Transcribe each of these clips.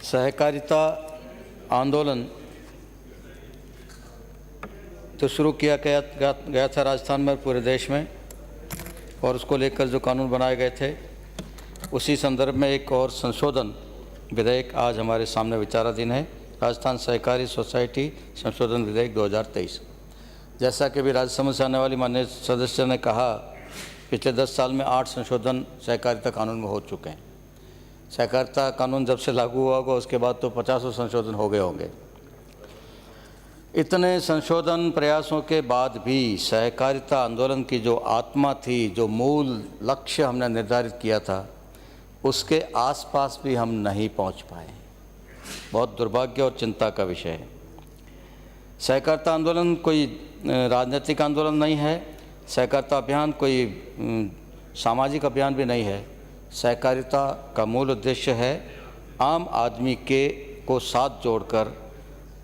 सहकारिता आंदोलन तो शुरू किया गया था राजस्थान में, पूरे देश में, और उसको लेकर जो कानून बनाए गए थे, उसी संदर्भ में एक और संशोधन विधेयक आज हमारे सामने विचाराधीन है, राजस्थान सहकारी सोसाइटी संशोधन विधेयक 2023। जैसा कि भी राज्यसभा से आने वाली माननीय सदस्य ने कहा, पिछले 10 साल में 8 संशोधन सहकारिता कानून में हो चुके हैं। सहकारिता कानून जब से लागू हुआ होगा उसके बाद तो 50 संशोधन हो गए होंगे। इतने संशोधन प्रयासों के बाद भी सहकारिता आंदोलन की जो आत्मा थी, जो मूल लक्ष्य हमने निर्धारित किया था, उसके आसपास भी हम नहीं पहुंच पाए। बहुत दुर्भाग्य और चिंता का विषय है। सहकारिता आंदोलन कोई राजनीतिक आंदोलन नहीं है, सहकारिता अभियान कोई सामाजिक अभियान भी नहीं है। सहकारिता का मूल उद्देश्य है आम आदमी को साथ जोड़कर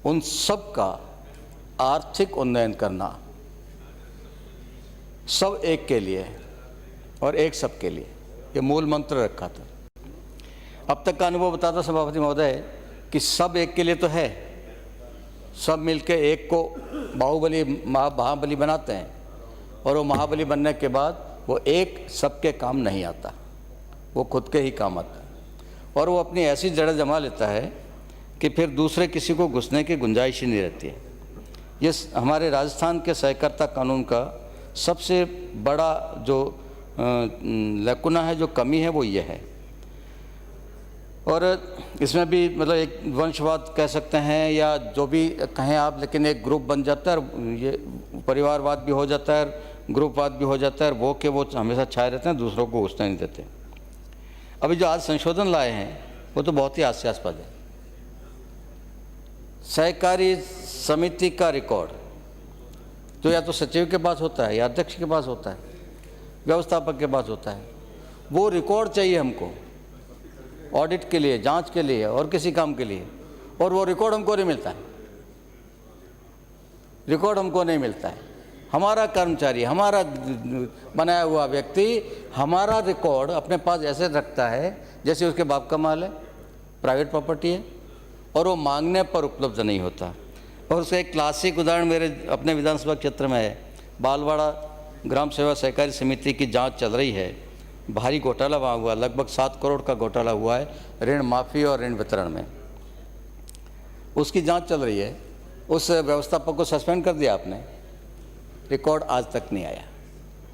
उन सब का आर्थिक उन्नयन करना, सब एक के लिए और एक सब के लिए, ये मूल मंत्र रखा था। अब तक का अनुभव बताता सभापति महोदय कि सब एक के लिए तो है, सब मिलके एक को महाबली बनाते हैं, और वो महाबली बनने के बाद वो एक सबके काम नहीं आता, वो खुद के ही काम आता है, और वो अपनी ऐसी जड़ जमा लेता है कि फिर दूसरे किसी को घुसने की गुंजाइश ही नहीं रहती है। ये हमारे राजस्थान के सहकारिता कानून का सबसे बड़ा जो लकुना है, जो कमी है, वो ये है। और इसमें भी मतलब एक वंशवाद कह सकते हैं या जो भी कहें आप, लेकिन एक ग्रुप बन जाता है, और ये परिवारवाद भी हो जाता है, ग्रुपवाद भी हो जाता है, और वो हमेशा छाए रहते हैं, दूसरों को घुसने नहीं देते। अभी जो आज संशोधन लाए हैं वो तो बहुत ही हास्यास्पद है। सहकारी समिति का रिकॉर्ड तो या तो सचिव के पास होता है, या अध्यक्ष के पास होता है, व्यवस्थापक के पास होता है। वो रिकॉर्ड चाहिए हमको ऑडिट के लिए, जांच के लिए और किसी काम के लिए, और वो रिकॉर्ड हमको नहीं मिलता है। रिकॉर्ड हमको नहीं मिलता है। हमारा कर्मचारी, हमारा बनाया हुआ व्यक्ति हमारा रिकॉर्ड अपने पास ऐसे रखता है जैसे उसके बाप का माल है, प्राइवेट प्रॉपर्टी है, और वो मांगने पर उपलब्ध नहीं होता। और उसका एक क्लासिक उदाहरण मेरे अपने विधानसभा क्षेत्र में है। बालवाड़ा ग्राम सेवा सहकारी समिति की जांच चल रही है। भारी घोटाला वहाँ हुआ, लगभग 7 करोड़ का घोटाला हुआ है ऋण माफ़ी और ऋण वितरण में। उसकी जांच चल रही है। उस व्यवस्थापक को सस्पेंड कर दिया आपने, रिकॉर्ड आज तक नहीं आया,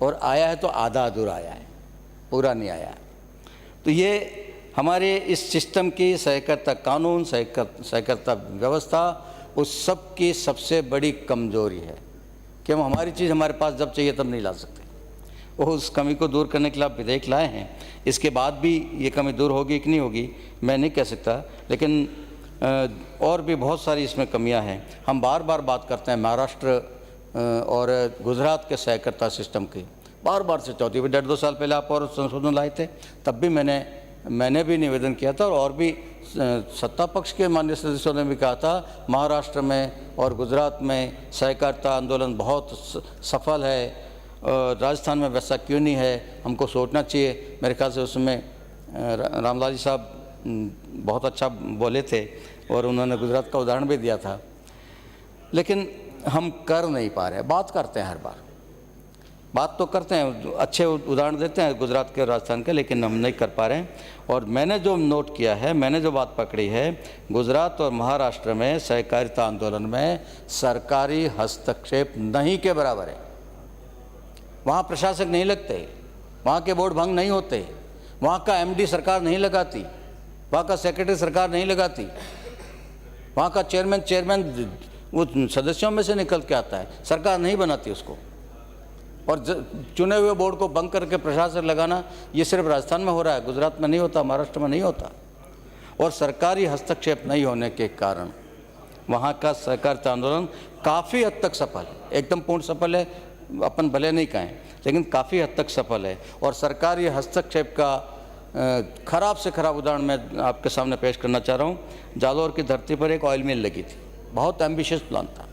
और आया है तो आधा अधूरा आया है, पूरा नहीं आया। तो ये हमारे इस सिस्टम की सहकारिता कानून, सहकारिता व्यवस्था, उस सब की सबसे बड़ी कमजोरी है कि हम हमारी चीज़ हमारे पास जब चाहिए तब नहीं ला सकते। वो उस कमी को दूर करने के लिए आप विधेयक लाए हैं। इसके बाद भी ये कमी दूर होगी कि नहीं होगी मैं नहीं कह सकता, लेकिन और भी बहुत सारी इसमें कमियां हैं। हम बार बार बात करते हैं महाराष्ट्र और गुजरात के सहकारिता सिस्टम की, बार बार से चौथी 1.5-2 साल पहले आप और संशोधन लाए थे, तब भी मैंने भी निवेदन किया था, और भी सत्ता पक्ष के माननीय सदस्यों ने भी कहा था महाराष्ट्र में और गुजरात में सहकारिता आंदोलन बहुत सफल है, राजस्थान में वैसा क्यों नहीं है, हमको सोचना चाहिए। मेरे ख्याल से उसमें रामलाल जी साहब बहुत अच्छा बोले थे, और उन्होंने गुजरात का उदाहरण भी दिया था। लेकिन हम कर नहीं पा रहे। बात करते हैं, हर बार बात तो करते हैं, अच्छे उदाहरण देते हैं गुजरात के, राजस्थान के, लेकिन हम नहीं कर पा रहे हैं। और मैंने जो नोट किया है, मैंने जो बात पकड़ी है, गुजरात और महाराष्ट्र में सहकारिता आंदोलन में सरकारी हस्तक्षेप नहीं के बराबर है। वहाँ प्रशासक नहीं लगते, वहाँ के बोर्ड भंग नहीं होते, वहाँ का एमडी सरकार नहीं लगाती, वहाँ का सेक्रेटरी सरकार नहीं लगाती, वहाँ का चेयरमैन वो सदस्यों में से निकल के आता है, सरकार नहीं बनाती उसको। और चुने हुए बोर्ड को भंग करके प्रशासक लगाना, ये सिर्फ राजस्थान में हो रहा है, गुजरात में नहीं होता, महाराष्ट्र में नहीं होता। और सरकारी हस्तक्षेप नहीं होने के कारण वहाँ का सहकारिता आंदोलन काफ़ी हद तक सफल है। एकदम पूर्ण सफल है अपन भले नहीं कहें, लेकिन काफ़ी हद तक सफल है। और सरकारी हस्तक्षेप का खराब से खराब उदाहरण मैं आपके सामने पेश करना चाह रहा हूँ। जालौर की धरती पर एक ऑयल मिल लगी थी, बहुत एम्बिशियस प्लान था।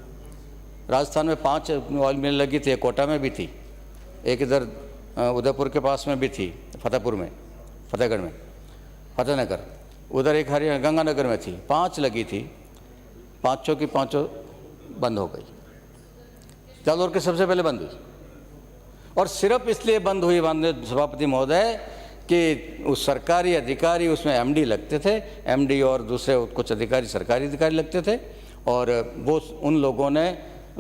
राजस्थान में 5 ऑयल मिल लगी थी, कोटा में भी थी, एक इधर उदयपुर के पास में भी थी, फतेहपुर में, फतेहगढ़ में, फतेहनगर, उधर एक हरियाणा गंगानगर में थी, 5 लगी थी, 5 की 5 बंद हो गई। जालोर के सबसे पहले बंद हुई, और सिर्फ इसलिए बंद हुई माननीय सभापति महोदय कि उस सरकारी अधिकारी उसमें एमडी लगते थे, एमडी और दूसरे कुछ अधिकारी सरकारी अधिकारी लगते थे, और वो उन लोगों ने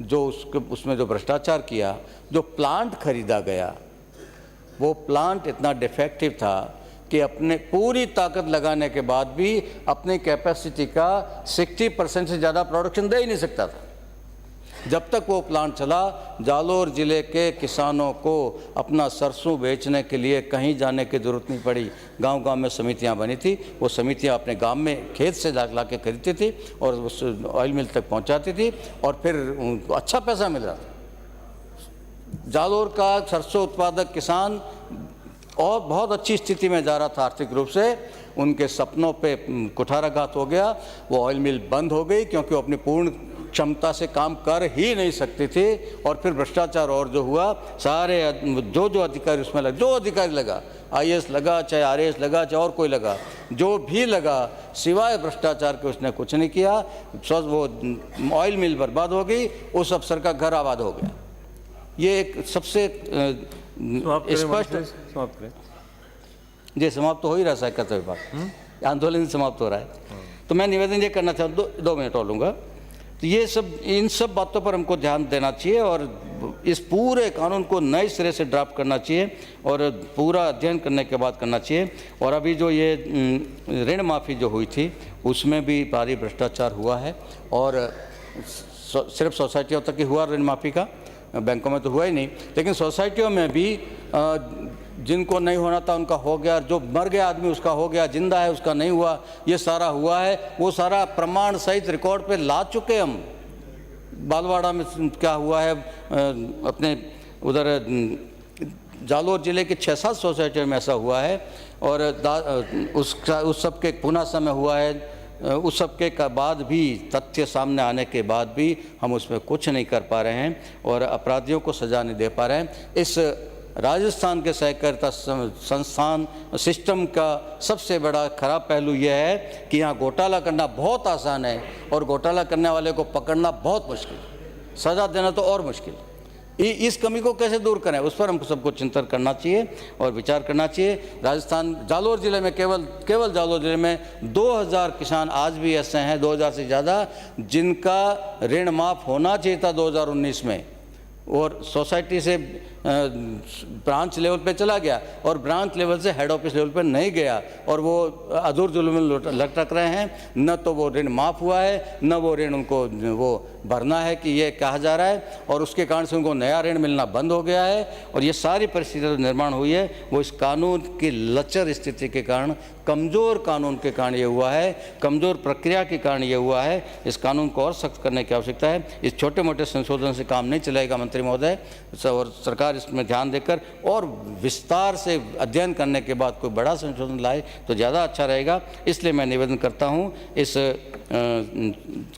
जो उसमें जो भ्रष्टाचार किया, जो प्लांट खरीदा गया वो प्लांट इतना डिफेक्टिव था कि अपने पूरी ताकत लगाने के बाद भी अपनी कैपेसिटी का 60% से ज़्यादा प्रोडक्शन दे ही नहीं सकता था। जब तक वो प्लांट चला, जालोर ज़िले के किसानों को अपना सरसों बेचने के लिए कहीं जाने की ज़रूरत नहीं पड़ी। गांव-गांव में समितियां बनी थी, वो समितियां अपने गांव में खेत से ला के खरीदती थी और उस ऑयल मिल तक पहुंचाती थी, और फिर उनको अच्छा पैसा मिल रहा था। जालोर का सरसों उत्पादक किसान और बहुत अच्छी स्थिति में जा रहा था आर्थिक रूप से। उनके सपनों पे कुठाराघात हो गया, वो ऑयल मिल बंद हो गई क्योंकि वो अपनी पूर्ण क्षमता से काम कर ही नहीं सकती थी। और फिर भ्रष्टाचार और जो हुआ, सारे जो अधिकारी उसमें लगा, जो अधिकारी लगा, IAS लगा, चाहे RAS लगा, चाहे और कोई लगा, जो भी लगा, सिवाय भ्रष्टाचार के उसने कुछ नहीं किया। वो ऑयल मिल बर्बाद हो गई, उस अफसर का घर आबाद हो गया। ये एक सबसे स्पष्ट जी समाप्त तो हो ही रहा है कर्तव्य विभाग, आंदोलन समाप्त हो रहा है। तो मैं निवेदन ये करना चाहता हूँ, 2 मिनट और लूँगा। तो ये सब, इन सब बातों पर हमको ध्यान देना चाहिए और इस पूरे कानून को नए सिरे से ड्राफ्ट करना चाहिए और पूरा अध्ययन करने के बाद करना चाहिए। और अभी जो ये ऋण माफ़ी जो हुई थी उसमें भी भारी भ्रष्टाचार हुआ है, और सिर्फ सोसाइटियों तक ही हुआ ऋण माफ़ी का, बैंकों में तो हुआ ही नहीं, लेकिन सोसाइटियों में भी जिनको नहीं होना था उनका हो गया, जो मर गया आदमी उसका हो गया, जिंदा है उसका नहीं हुआ, ये सारा हुआ है। वो सारा प्रमाण सहित रिकॉर्ड पे ला चुके हम। बालवाड़ा में क्या हुआ है, अपने उधर जालोर ज़िले के 6-7 सोसाइटियों में ऐसा हुआ है, और उस सब के पुनासा में हुआ है। उस सब के बाद भी, तथ्य सामने आने के बाद भी हम उसमें कुछ नहीं कर पा रहे हैं और अपराधियों को सज़ा नहीं दे पा रहे हैं। इस राजस्थान के सहकारिता संस्थान सिस्टम का सबसे बड़ा खराब पहलू यह है कि यहाँ घोटाला करना बहुत आसान है और घोटाला करने वाले को पकड़ना बहुत मुश्किल, सज़ा देना तो और मुश्किल। इस कमी को कैसे दूर करें, उस पर हमको सबको चिंतन करना चाहिए और विचार करना चाहिए। राजस्थान जालोर ज़िले में केवल जालोर ज़िले में 2000 किसान आज भी ऐसे हैं, 2000 से ज़्यादा, जिनका ऋण माफ़ होना चाहिए था 2019 में, और सोसाइटी से ब्रांच लेवल पे चला गया और ब्रांच लेवल से हेड ऑफिस लेवल पे नहीं गया, और वो अधूर जुल्म में लटक रहे हैं। न तो वो ऋण माफ़ हुआ है, न वो ऋण उनको वो भरना है कि ये कहा जा रहा है, और उसके कारण से उनको नया ऋण मिलना बंद हो गया है। और ये सारी परिस्थितियाँ निर्माण हुई है वो इस कानून की लचर स्थिति के कारण, कमज़ोर कानून के कारण ये हुआ है, कमज़ोर प्रक्रिया के कारण ये हुआ है। इस कानून को और सख्त करने की आवश्यकता है। इस छोटे मोटे संशोधन से काम नहीं चलेगा मंत्री महोदय, और सरकार इसमें ध्यान देकर और विस्तार से अध्ययन करने के बाद कोई बड़ा संशोधन लाए तो ज़्यादा अच्छा रहेगा। इसलिए मैं निवेदन करता हूँ इस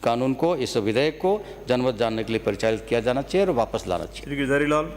कानून को, इस विधेयक को जनमत जानने के लिए परिचालित किया जाना चाहिए और वापस लाना चाहिए। श्री गिरधारी लाल।